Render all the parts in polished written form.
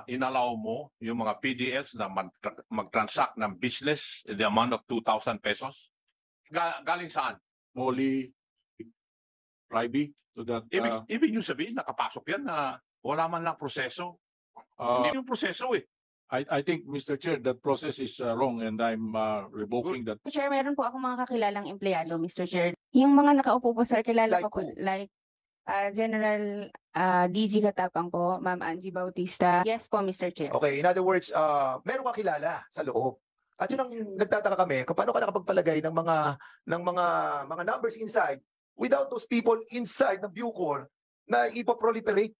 inallow mo yung mga PDLs na mag-transact ng business in the amount of 2,000 pesos? Galing saan? Molly, Ryby, to that. Ibig nyo sabihin, nakapasok yan na wala man lang proseso. Hindi yung proseso eh. I think, Mr. Chair, that process is wrong and I'm revoking that. Mr. Chair, meron po ako mga kakilalang empleyado, Mr. Chair. Yung mga nakaupo po, sir, kilala Like ko po, who? like General DG Katapang po, Ma'am Angie Bautista. Yes po, Mr. Chair. Okay, in other words, meron kang kilala sa loob. At yun ang nagtataka kami, kung paano ka nakapagpalagay ng mga numbers inside without those people inside ng Bucor na ipoproliferate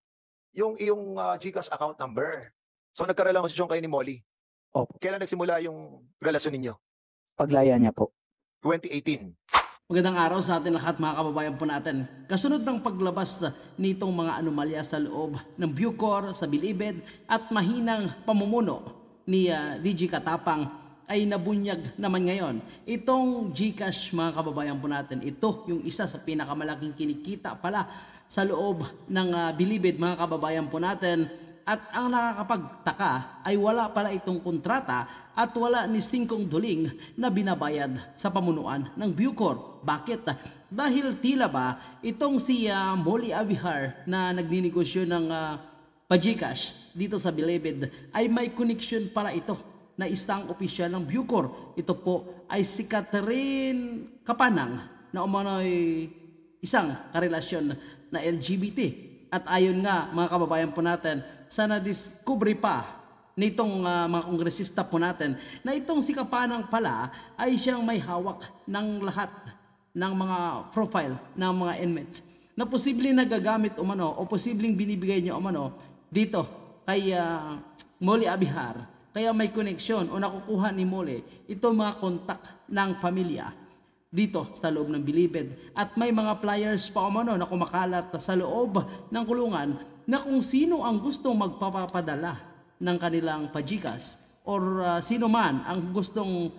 yung iyong GCash account number. So nagkarelasyon kayo ni Molly. Opo. Kailan nagsimula yung relasyon ninyo? Paglaya niya po. 2018. Magandang araw sa atin lahat mga kababayan po natin. Kasunod ng paglabas nitong mga anomalya sa loob ng Bucor, sa Bilibid at mahinang pamumuno ni DG Katapang ay nabunyag naman ngayon. Itong GCash mga kababayan po natin, ito yung isa sa pinakamalaking kinikita pala sa loob ng Bilibid mga kababayan po natin. At ang nakakapagtaka ay wala pala itong kontrata at wala ni Singkong Duling na binabayad sa pamunuan ng Bucor. Bakit? Dahil tila ba itong si Molly Abihar na nagninegosyo ng pa-GCash dito sa Bilibid ay may connection pala ito na isang opisyal ng Bucor. Ito po ay si Catherine Kapanang na umano'y isang karelasyon na LGBT. At ayon nga mga kababayan po natin, sa na-discovery pa nitong mga kongresista po natin na itong si Kapanang pala ay siyang may hawak ng lahat ng mga profile ng mga inmates na posibleng nagagamit umano o posibleng binibigay niya umano dito kay Molly Abihar. Kaya may koneksyon o nakukuha ni Molly itong mga kontak ng pamilya dito sa loob ng Bilibid. At may mga flyers pa umano na kumakalat sa loob ng kulungan na kung sino ang gustong magpapapadala ng kanilang pa-GCash or sino man ang gustong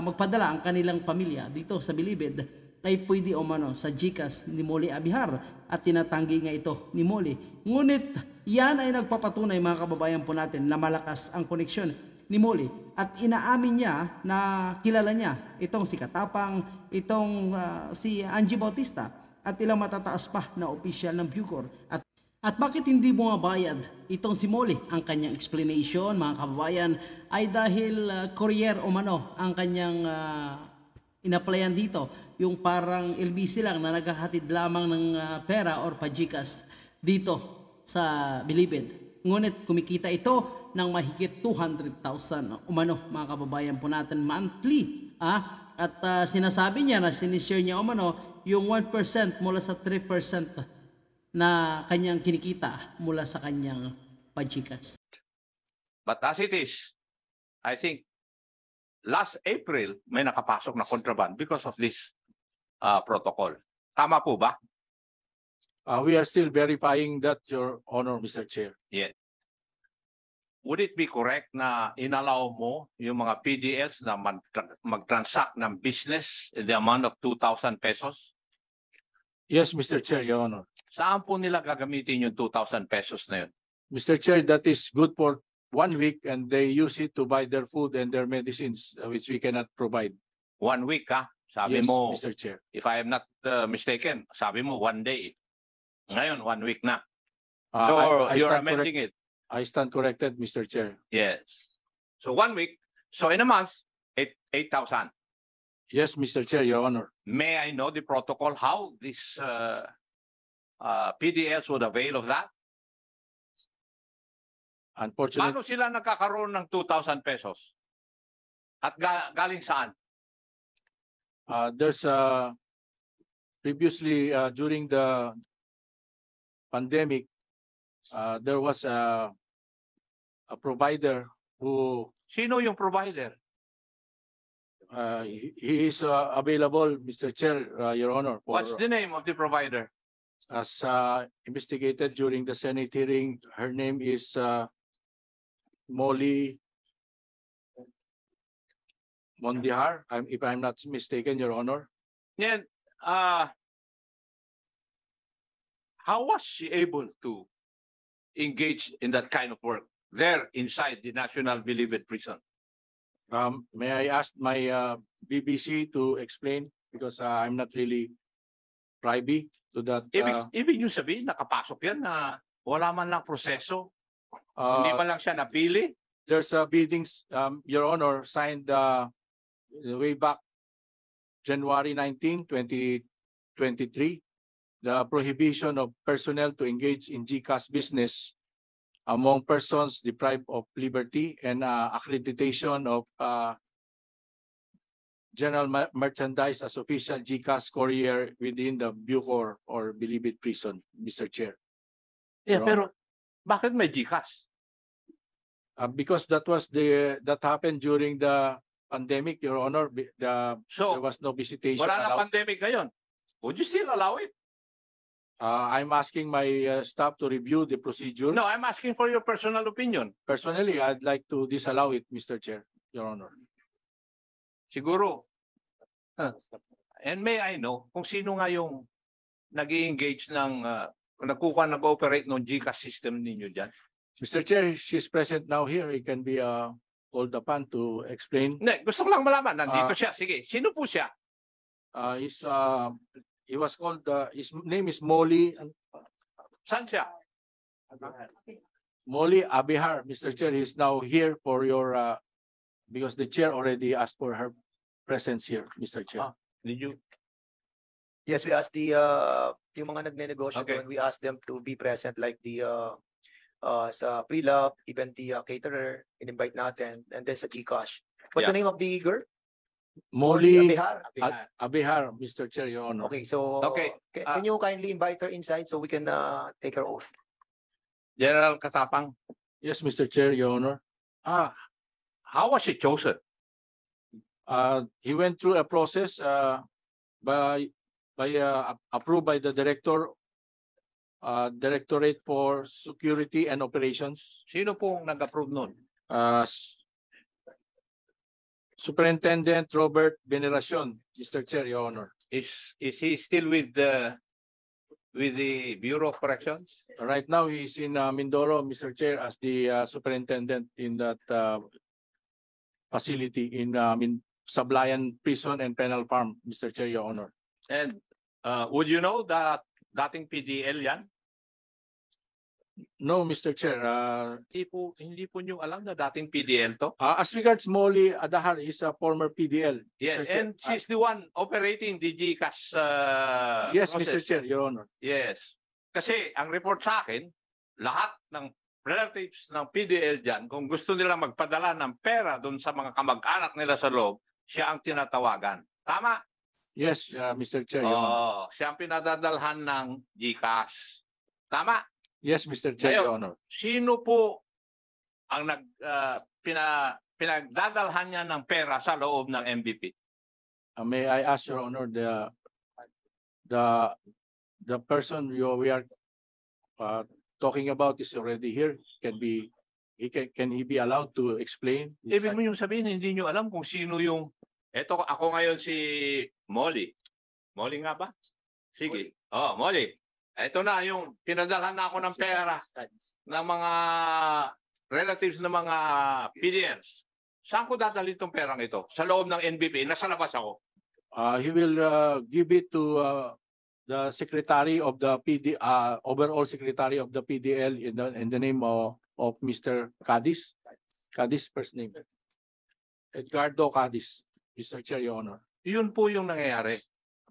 magpadala ang kanilang pamilya dito sa Bilibid ay pwede umano sa GCash ni Molly Abihar at tinatanggi nga ito ni Molly. Ngunit yan ay nagpapatunay mga kababayan po natin na malakas ang koneksyon ni Molly at inaamin niya na kilala niya itong si Katapang, itong si Angie Bautista at ilang matataas pa na opisyal ng Bucor. At bakit hindi bumabayad itong si Molly? Ang kanyang explanation mga kababayan ay dahil courier umano ang kanyang inaplayan dito. Yung parang LBC lang na naghahatid lamang ng pera or pa-GCash dito sa Bilibid. Ngunit kumikita ito ng mahigit 200,000 umano mga kababayan po natin monthly. At sinasabi niya na sinishare niya umano yung 1% mula sa 3% na kanyang kinikita mula sa kanyang pa-GCash. But as it is, I think last April may nakapasok na contraband because of this protocol. Tama po ba? We are still verifying that, Your Honor, Mr. Chair. Yes. Would it be correct na inallow mo yung mga PDLs na mag-transact ng business in the amount of 2,000 pesos? Yes, Mr. Chair, Your Honor. Saan po nila gagamitin yung 2,000 pesos na yun? Mr. Chair, that is good for 1 week and they use it to buy their food and their medicines, which we cannot provide. 1 week ha? Sabi Yes, mo, Mr. Chair. if I am not mistaken, sabi mo 1 day. Ngayon, 1 week na. I So you're stand amending it. I stand corrected, Mr. Chair. Yes. So 1 week. So in a month, 8,000. Yes, Mr. Chair, Your Honor. May I know the protocol how this PDLs would avail of that? Unfortunately, Paano sila nagkakaroon ng 2,000 pesos? At galing saan? there's previously during the pandemic, there was a provider who Sino yung provider? he is available, Mr. Chair, Your Honor, for, What's the name of the provider? as investigated during the Senate hearing. Her name is Molly Mondihar, if I'm not mistaken, Your Honor. Yan, how was she able to engage in that kind of work? there inside the National Bilibid Prison? May I ask my BBC to explain because I'm not really privy to that. Ibig yung sabihin, nakapasok yan na wala man lang proseso, hindi man lang siya napili. There's a biddings, Your Honor, signed way back January 19, 2023, the prohibition of personnel to engage in GCash business among persons deprived of liberty and accreditation of general merchandise as official GCash courier within the Bucor or Bilibid prison, Mr. Chair. Yeah, Your pero bakit may GCash? Because that happened during the pandemic, Your Honor. There So, was no visitation wala na allowed. pandemic ngayon. Would you still allow it? I'm asking my staff to review the procedure. No, I'm asking for your personal opinion. Personally, I'd like to disallow it, Mr. Chair, Your Honor. Siguro. And may I know kung sino nga yung nag-engage ng, nag-ooperate ng GCash system ninyo dyan? Mr. Chair, she's present now here. He can be called upon to explain. Hindi, gusto ko lang malaman. Nandito siya. Sige, sino po siya? He was called, his name is Molly Saan siya? Abihar, Mr. Chair. He's now here for your, because the chair already asked for her presence here, Mr. Chair. Did you? Yes, we asked the yung mga nagne-negosyo Okay. doon, we asked them to be present like the sa pre-love, even the caterer, in-invite natin, and then sa GCash. What's the name of the girl? Molly Abihar. Abihar, Mr. Chair, Your Honor. Okay, so Okay, can you kindly invite her inside so we can take her oath? General Katapang, Yes, Mr. Chair, Your Honor. how was he chosen? He went through a process approved by the Directorate for Security and Operations. Sino pong nag-approve nun? Superintendent Robert Veneracion, Mr. Chair, Your Honor. Is he still with the Bureau of Corrections? Right now, he's in Mindoro, Mr. Chair, as the superintendent in that facility in Sablayan Prison and Penal Farm, Mr. Chair, Your Honor. And would you know that dating PDL yan? No, Mr. Chair. Hindi po nyo alam na dating PDL to? As regards Molly Adahar, is a former PDL. Yes, Mr. Chair. and she's the one operating the GCash Yes, process. Mr. Chair, Your Honor. Yes. Kasi ang report sa akin, lahat ng relatives ng PDL dyan, kung gusto nila magpadala ng pera doon sa mga kamag-anak nila sa loob, siya ang tinatawagan. Tama? Yes, Mr. Chair, Your Honor. Siya ang pinadadalhan ng GCash. Tama? Yes, Mr. Chair, Ngayon, Your Honor. Sino po ang pinagdadalhan niya ng pera sa loob ng MVP? May I ask, Your Honor, the person we are talking about is already here. Can he be allowed to explain? Ibig mo yung sabihin, hindi nyo alam kung sino yung... Eto, ako ngayon si Molly. Molly nga ba? Sige. Molly. Ito na yung pinadalhan na ako ng pera ng mga relatives ng mga PDLs. Saan ko dadalhin itong perang ito? Sa loob ng NBP, nasa labas ako. He will give it to the secretary of the overall secretary of the PDL in the name of Mr. Cadiz. Cadiz first name. Edgardo Cadiz, Mr. Chair, Your Honor. Yun po yung nangyayari.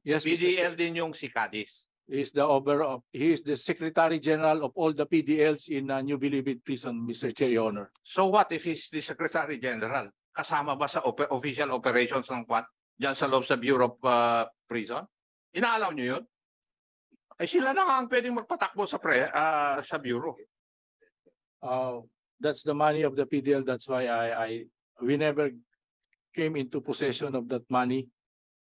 Yes, Mr. Chair. PDL din yung si Cadiz. He is the Secretary General of all the PDLs in New Bilibid Prison, Mr. Chair, Your Honor. So what if he's the Secretary General? Kasama ba sa official operations ng Kwan? Diyan sa loob sa Bureau of Prison? Inaalaw nyo yun? Ay sila na nga ang pwedeng magpatakbo sa Bureau. That's the money of the PDL. That's why we never came into possession of that money.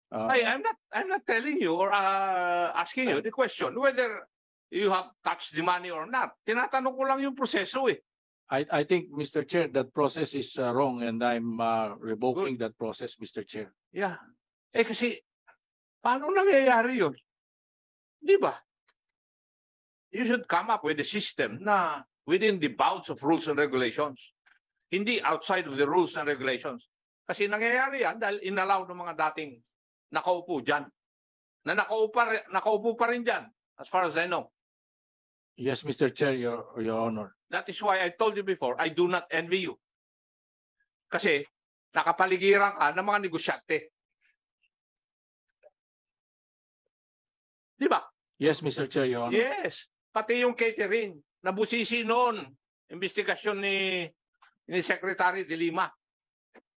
I'm not telling you or asking you the question whether you have touched the money or not. Tinatanong ko lang yung proseso eh. I think, Mr. Chair, that process is wrong and I'm revoking that process, Mr. Chair. Yeah. Kasi paano nangyayari yun? Di ba? You should come up with a system na within the bounds of rules and regulations. Hindi outside of the rules and regulations. Kasi nangyayari yan dahil inalaw ng mga dating nakaupo dyan. Na nakaupo pa rin dyan, as far as I know. Yes, Mr. Chair, Your Honor. That is why I told you before, I do not envy you. Kasi nakapaligiran ka ng mga negosyante. Di ba? Yes, Mr. Chair, Your Honor. Yes. Pati yung catering, nabusisi noon. Investigasyon ni Secretary de Lima.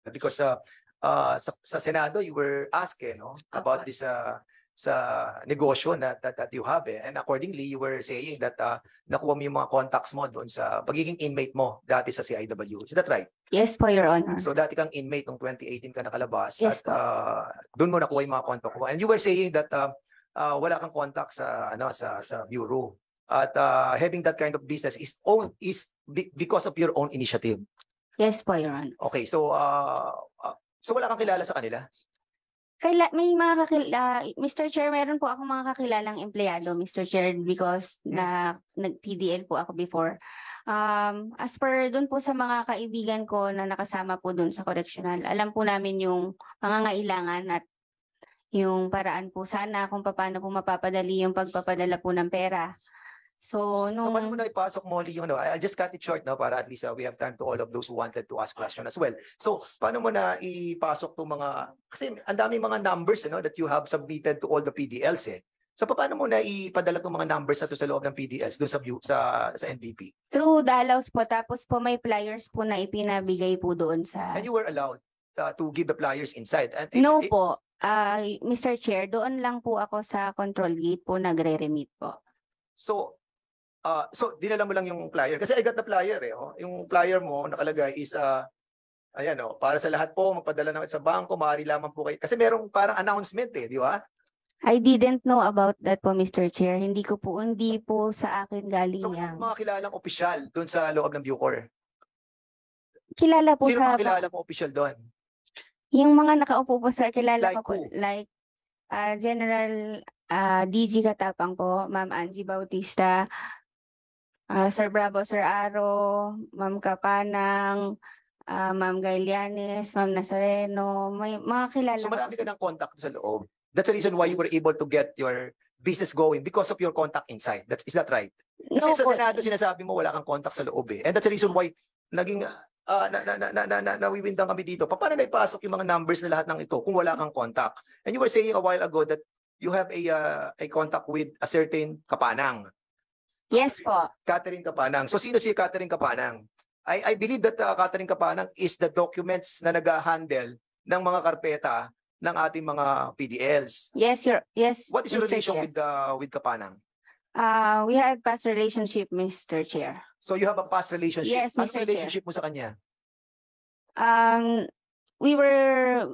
Because sa Senado, you were asked no, about this sa negosyo that you have. And accordingly, you were saying that nakuha mo yung mga contacts mo doon sa pagiging inmate mo dati sa CIW. Is that right? Yes po, Your Honor. So dati kang inmate noong 2018 ka nakalabas Yes at doon mo nakuha yung mga contact mo. And you were saying that wala kang contact sa sa bureau. At having that kind of business is because of your own initiative. Yes po, Your Honor. Okay, so wala kang kilala sa kanila? May mga Mr. Chair, meron po ako mga kakilalang empleyado, Mr. Chair, because nag-PDL po ako before. As per dun po sa mga kaibigan ko na nakasama po dun sa correctional, alam po namin yung pangangailangan at yung paraan po sana kung paano po mapapadali yung pagpapadala po ng pera. So, So paano mo na ipasok mo yung I'll just cut it short now para at least we have time to all of those who wanted to ask question as well. So paano mo na ipasok to mga, kasi ang dami mga numbers that you have submitted to all the PDLs eh. So paano mo na ipadala tong mga numbers na to sa loob ng PDLs doon sa NBP? through Dalaws po, tapos po may flyers po na ipinabigay po doon sa... And you were allowed to give the flyers inside. And No po, Mr. Chair, doon lang po ako sa control gate po nagre-remit po. So dinala mo lang yung flyer. Kasi I got the flyer eh. Oh. Yung flyer mo nakalagay is ayan para sa lahat po magpadala ng sa bangko, maaari lamang po kayo. Kasi merong parang announcement eh, di ba? I didn't know about that po, Mr. Chair. Hindi po sa akin galing So yan. mga kilalang opisyal doon sa loob ng Bucor. Kilala po Sino sa... mga kilala mo opisyal doon? Yung mga nakaupo po sa kilala Like ko po, who? like General DG Katapang po, Ma'am Angie Bautista, Sir Bravo, Sir Aro, Ma'am Kapanang, Ma'am Gailianes, Ma'am Nazareno, may mga kilala So ko marami po. ka ng contact sa loob. That's the reason why you were able to get your business going because of your contact inside. Is that right? Kasi No sa po, Senado sinasabi mo wala kang contact sa loob eh. And that's the reason why naging nawiwindang kami dito. Paano na ipasok yung mga numbers na lahat ng ito kung wala kang contact? And you were saying a while ago that you have a contact with a certain Kapanang. Yes po. Catherine Kapanang. So sino si Catherine Kapanang? I believe that Catherine Kapanang is the documents na nag-handle ng mga karpeta ng ating mga PDLs. Yes, What is your Mr. relation Chair. with Kapanang? We had past relationship, Mr. Chair. So you have a past relationship. Yes, Anong Mr. Chair. relationship mo sa kanya? We were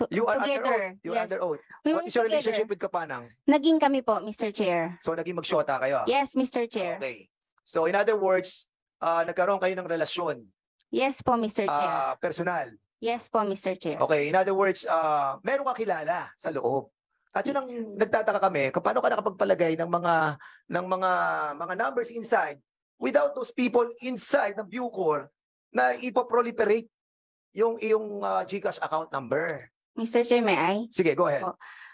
You are under together. oath. You are Yes. under oath. We What were is your together. relationship with Kapanang? Naging kami po, Mr. Chair. So naging magsyota kayo? Yes, Mr. Chair. Okay. So in other words, nagkaroon kayo ng relasyon Yes po, Mr. Chair. personal. Yes po, Mr. Chair. Okay, in other words, meron ka kilala sa loob. At yun ang nagtataka kami, kung paano ka nakapagpalagay ng mga numbers inside without those people inside ng Bucor na ipoproliferate yung iyong GCash account number. Mr. Chair, may I? Sige, go ahead.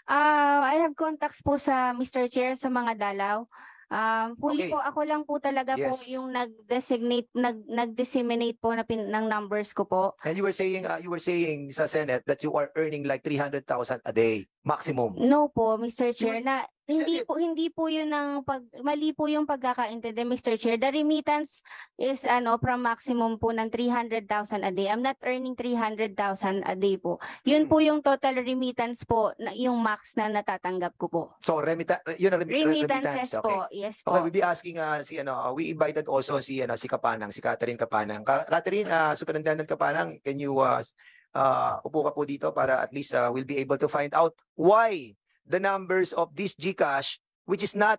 I have contacts po sa Mr. Chair sa mga dalaw. Okay. Huli po, ako lang po talaga po Yes. yung nag-disseminate po ng numbers ko po. And you were saying sa Senate that you are earning like 300,000 a day maximum. No po, Mr. Chair, You- na said hindi po yun mali po yung pagkakaintindi, Mr. Chair. The remittance is from maximum po ng 300,000 a day. I'm not earning 300,000 a day po. Yun po yung total remittance po, yung max na natatanggap ko po. So yun ang Remittances okay. po, yes Okay, po. we'll be asking we invited also si Kapanang, si Catherine Kapanang. Catherine, Superintendent Kapanang, can you upo ka po dito para at least we'll be able to find out why the numbers of this GCash, which is not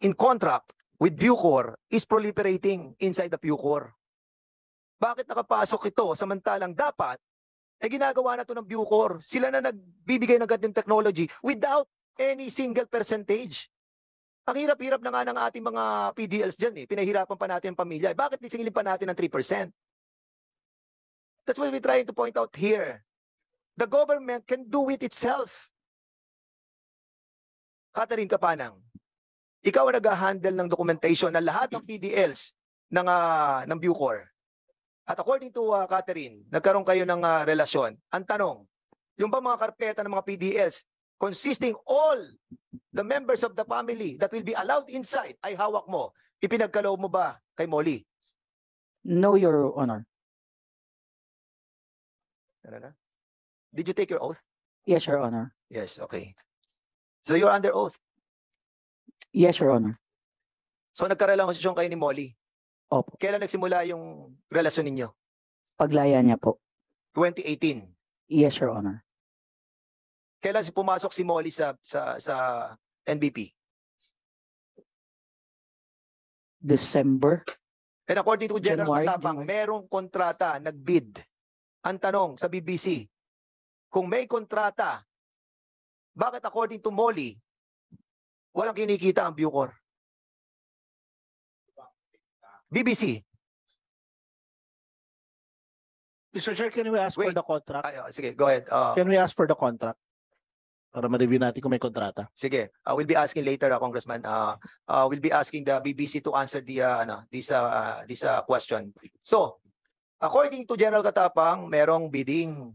in contract with Bucor, is proliferating inside the Bucor. Bakit nakapasok ito samantalang dapat ginagawa na to ng Bucor? Sila na nagbibigay ng ganitong technology without any single percentage. Ang hirap-hirap na nga ng ating mga PDLs dyan eh. Pinahirapan pa natin ang pamilya. Bakit singilin pa natin ng 3%? That's what we're trying to point out here. The government can do it itself. Catherine Kapanang, ikaw ang nag-handle ng documentation ng lahat ng PDLs ng Bucor. At according to Catherine, nagkaroon kayo ng relasyon. Ang tanong, yung ba mga karpeta ng mga PDLs consisting all the members of the family that will be allowed inside ay hawak mo? Ipinagkaloob mo ba kay Molly? No, Your Honor. Did you take your oath? Yes, Your Honor. Yes, okay. So you're under oath. Yes, Your Honor. So nagkarelasyon kayo ni Molly. Opo. Kailan nagsimula yung relasyon ninyo? Paglaya niya po. 2018. Yes, Your Honor. Kailan pumasok si Molly sa NBP? December. And according to General January, Matapang, January. merong kontrata nagbid. Ang tanong sa BBC, kung may kontrata, bakit according to Molly, walang kinikita ang Bucor? BBC. Mr. Chair, can we ask for Wait. the contract? Ay, sige, go ahead. Can we ask for the contract? Para ma-review natin kung may kontrata. Sige, we'll be asking later, Congressman. We'll be asking the BBC to answer this question. So, according to General Katapang, merong bidding.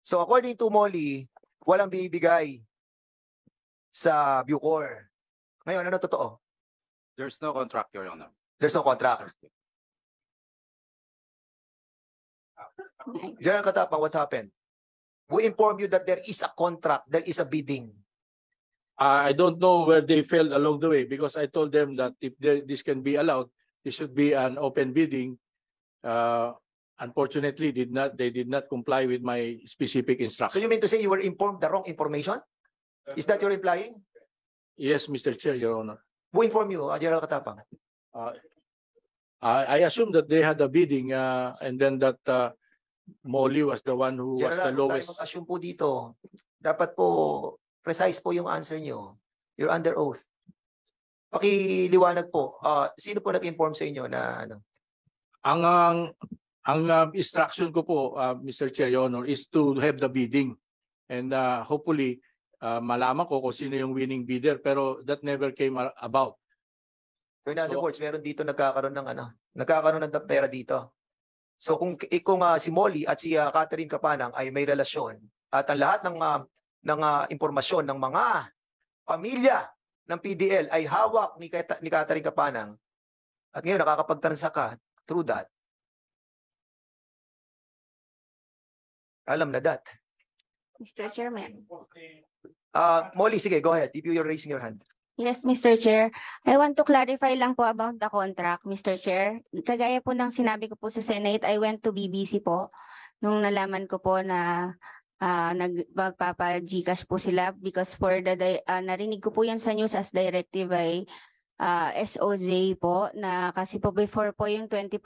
So, according to Molly, walang binibigay sa Bucor. Ngayon, ano totoo? There's no contract, Your Honor. There's no contract. General Katapang, what happened? We inform you that there is a contract, there is a bidding. I don't know where they failed along the way because I told them that if this can be allowed, this should be an open bidding. Unfortunately, they did not comply with my specific So instruction. you mean to say you were informed the wrong information? Is that you're implying? Yes, Mr. Chair, Your Honor. Who informed you, General Katapang? I assume that they had a bidding and then that Molly was the one who was the General, lowest. tayo mag-assume po dito. Dapat po, precise po yung answer nyo. You're under oath. Pakiliwanag po. Sino po nag-inform sa inyo na ano? Ang instruction ko po, Mr. Chair, Your Honor, is to have the bidding. And hopefully, malaman ko kung sino yung winning bidder. Pero that never came about. So in other words, meron dito nagkakaroon ng pera dito. So kung si Molly at si Catherine Kapanang ay may relasyon at ang lahat ng impormasyon ng mga pamilya ng PDL ay hawak ni Catherine Kapanang at ngayon nakakapagtransact ka through that. Alam na that. Mr. Chairman. Molly, sige, go ahead. If you're raising your hand. Yes, Mr. Chair. I want to clarify lang po about the contract, Mr. Chair. Kagaya po ng sinabi ko po sa Senate, I went to BBC po nung nalaman ko po na magpapa-GCash po sila because for the narinig ko po yan sa news as directive ay SOJ po na kasi po before po yung 20%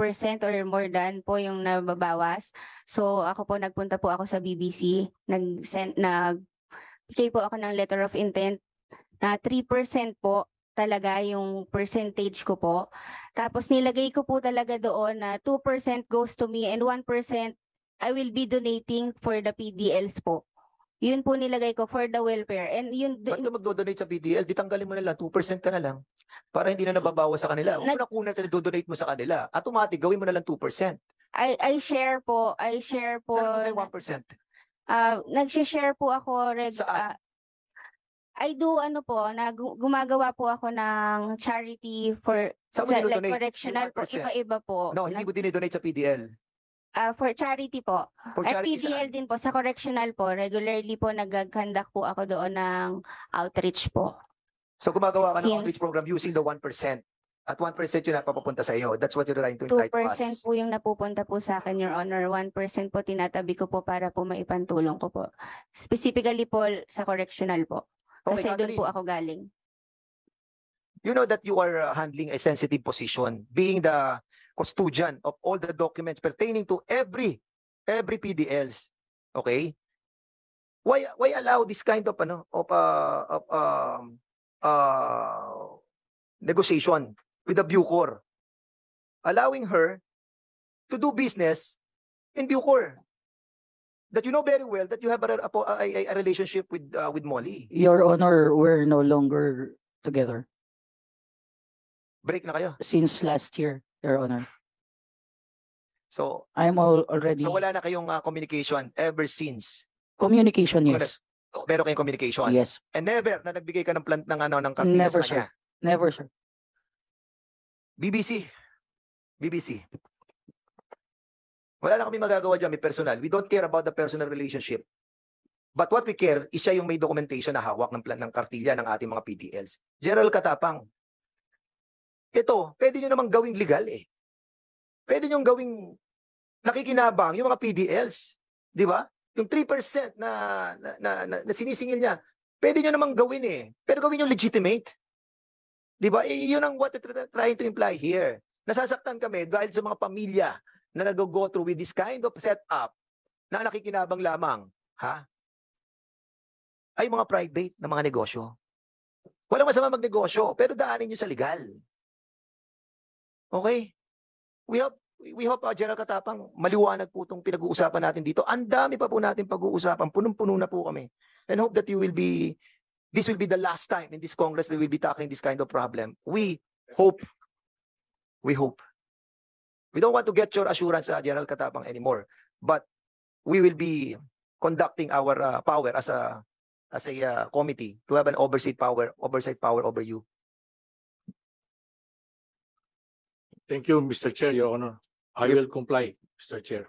or more than po yung nababawas. So ako po nagpunta po ako sa BBC, nagbigay po ako ng letter of intent na 3% po talaga yung percentage ko po. Tapos nilagay ko po talaga doon na 2% goes to me and 1% I will be donating for the PDLs po. Yun po nilagay ko for the welfare. And yun, Ba't ka magdodonate sa PDL? Di tanggalin mo na lang, 2% ka na lang. Para hindi na nababawas sa kanila. Kung kuna na donate mo sa kanila, automatic gawin mo na lang 2%. I share po. Saan mo na yung 1%? Nag-share po ako. Saan? I do gumagawa po ako ng charity for Saan mo like dinodonate? correctional po, 1%? iba-iba po. No, hindi mo dinidonate sa PDL. For charity po. For At charity PDL saan? din po, sa correctional po. Regularly po nag-conduct po ako doon ng outreach po. So gumagawa ka ng Since- outreach program using the 1%. At 1% yun napapapunta sa iyo. That's what you're trying to imply 2% to us. po yung napupunta po sa akin, Your Honor. 1% po tinatabi ko po para po maipantulong ko po. Specifically po sa correctional po. Okay, Kasi doon Catherine, po ako galing. you know that you are handling a sensitive position, being the custodian of all the documents pertaining to every PDLs. Okay? Why allow this kind of negotiation with the Bucor, allowing her to do business in Bucor. That you know very well that you have a relationship with Molly. Your Honor, we're no longer together Break na kayo. since last year, Your Honor. So, Already wala na kayong communication ever since. communication, Wala. yes. Meron kayong communication. Yes. And never na nagbigay ka ng plant ng Cartilla Never, sa kanya. Never, sir. BBC. Wala na kami magagawa dyan, may personal. We don't care about the personal relationship. But what we care is siya yung may documentation na hawak ng plan ng Cartilla ng ating mga PDLs. General Katapang, ito, pwede nyo namang gawing legal eh. Pwede nyo gawing nakikinabang yung mga PDLs. Di ba? Yung 3% na sinisingil niya, pwede nyo namang gawin eh. Pero gawin yung legitimate. Di ba? Yun ang what we're trying to imply here. Nasasaktan kami dahil sa mga pamilya na nag-go through with this kind of setup na nakikinabang lamang. Ha? Ay mga private na mga negosyo. Walang masama magnegosyo, pero daanin nyo sa legal. Okay? We hope, General Katapang, maliwanag po itong pinag-uusapan natin dito. Ang dami pa po natin pag-uusapan. Punong-puno na po kami. And hope that this will be the last time in this Congress that we'll be tackling this kind of problem. We hope. We don't want to get your assurance, General Katapang, anymore. But we will be conducting our power as a committee to have an oversight power over you. Thank you, Mr. Chair, Your Honor. I will comply, Mr. Chair.